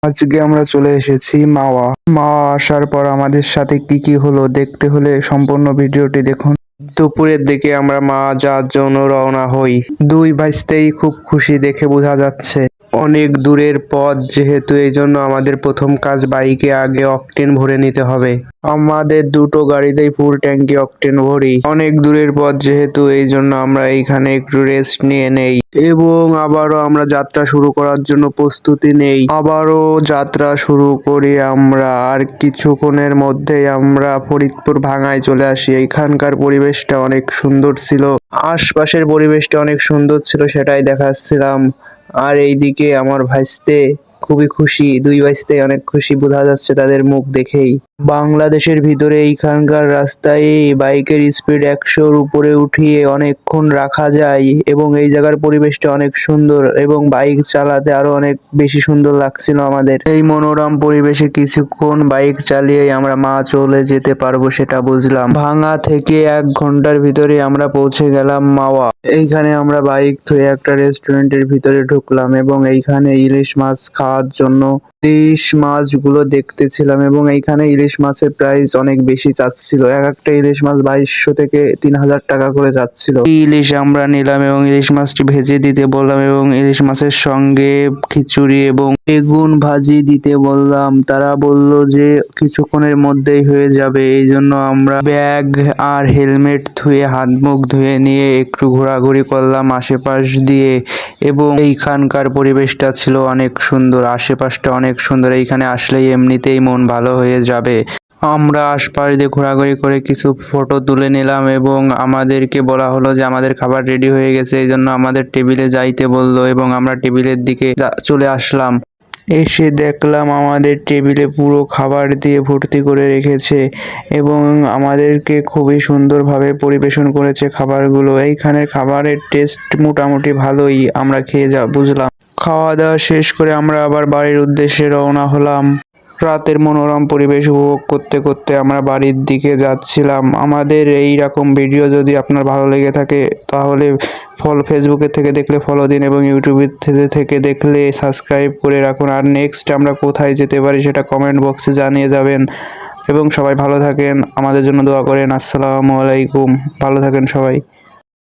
আজকে আমরা চলে এসেছি মাওয়া। মাওয়া আসার পর আমাদের সাথে কি কি হলো দেখতে হলে সম্পূর্ণ ভিডিওটি দেখুন। দুপুরের দিকে আমরা মাওয়া যাওয়ার জন্য রওনা হই। দুই ভাইস্তেই খুব খুশি দেখে বোঝা যাচ্ছে। অনেক দূরের পথ যেহেতু এই জন্য আমাদের প্রথম কাজ বাইকে আগে অকটেন ভরে নিতে হবে। আমাদের দুটো গাড়িতেই ফুল ট্যাঙ্কি অকটেন ভরি। অনেক দূরের পথ যেহেতু এই জন্য আমরা এইখানে একটু রেস্ট নিয়ে নেই এবং আবারও আমরা যাত্রা শুরু করার জন্য প্রস্তুতি নেই। আবারও যাত্রা শুরু করি আমরা। আর কিছুক্ষণের মধ্যেই আমরা ফরিদপুর ভাঙায় চলে আসি। এইখানকার পরিবেশটা অনেক সুন্দর ছিল, আশপাশের পরিবেশটা অনেক সুন্দর ছিল, সেটাই দেখাচ্ছিলাম। আর এইদিকে আমার ভাইস্তে খুবই খুশি, দুই ভাইস্তে অনেক খুশি, বোঝা যাচ্ছে তাদের মুখ দেখেই। বাংলাদেশের ভিতরে এইখানকার রাস্তায় বাইকের স্পিড 100-র উপরে উঠিয়ে অনেকক্ষণ রাখা যায় এবং এই জায়গার পরিবেশটা অনেক সুন্দর এবং বাইক চালাতে আরো অনেক বেশি সুন্দর লাগছিল আমাদের। এই মনোরম পরিবেশে কিছুক্ষণ বাইক চালিয়েই আমরা মা চলে যেতে পারবো সেটা বুঝলাম। ভাঙা থেকে 1 ঘন্টার ভিতরে আমরা পৌঁছে গেলাম মাওয়া। এইখানে আমরা বাইক থুয়ে একটা রেস্টুরেন্টের ভিতরে ঢুকলাম এবং এইখানে ইলিশ মাছ খাওয়ার জন্য ইলিশ মাছগুলো দেখতেছিলাম এবং এইখানে ইলিশ মাছের প্রাইস অনেক বেশি চাচ্ছিল। এক একটা ইলিশ মাছ 2200 থেকে 3000 টাকা করে যাচ্ছিল। ইলিশ আমরা নিলাম এবং ইলিশ মাছটি ভেজে দিতে বললাম এবং ইলিশ মাছের সঙ্গে খিচুড়ি এবং বেগুন ভাজি দিতে বললাম। তারা বলল যে কিছুক্ষণের মধ্যেই হয়ে যাবে। এই জন্য আমরা ব্যাগ আর হেলমেট ধুয়ে হাত মুখ ধুয়ে নিয়ে একটু ঘোরাঘুরি করলাম আশেপাশ দিয়ে এবং এইখানকার পরিবেশটা ছিল অনেক সুন্দর, আশেপাশটা অনেক সুন্দর। এইখানে আসলেই এমনিতেই মন ভালো হয়ে যাবে। আমরা আশপাশ দিয়ে ঘোরাঘুরি করে কিছু ফটো তুলে নিলাম এবং আমাদেরকে বলা হলো যে আমাদের খাবার রেডি হয়ে গেছে, এই জন্য আমাদের টেবিলে যাইতে বললো এবং আমরা টেবিলের দিকে চলে আসলাম। এসে দেখলাম আমাদের টেবিলে পুরো খাবার দিয়ে ভর্তি করে রেখেছে এবং আমাদেরকে খুবই সুন্দরভাবে পরিবেশন করেছে খাবারগুলো। এইখানের খাবারের টেস্ট মোটামুটি ভালোই, আমরা খেয়ে যা বুঝলাম। খাওয়া দাওয়া শেষ করে আমরা আবার বাড়ির উদ্দেশ্যে রওনা হলাম। রাতের মনোরম পরিবেশ উপভোগ করতে করতে আমরা বাড়ির দিকে যাচ্ছিলাম। আমাদের এই রকম ভিডিও যদি আপনার ভালো লেগে থাকে তাহলে ফেসবুকের থেকে দেখলে ফলো দিন এবং ইউটিউবের থেকে দেখলে সাবস্ক্রাইব করে রাখুন। আর নেক্সট আমরা কোথায় যেতে পারি সেটা কমেন্ট বক্সে জানিয়ে যাবেন এবং সবাই ভালো থাকেন, আমাদের জন্য দোয়া করেন। আসসালামু আলাইকুম, ভালো থাকেন সবাই।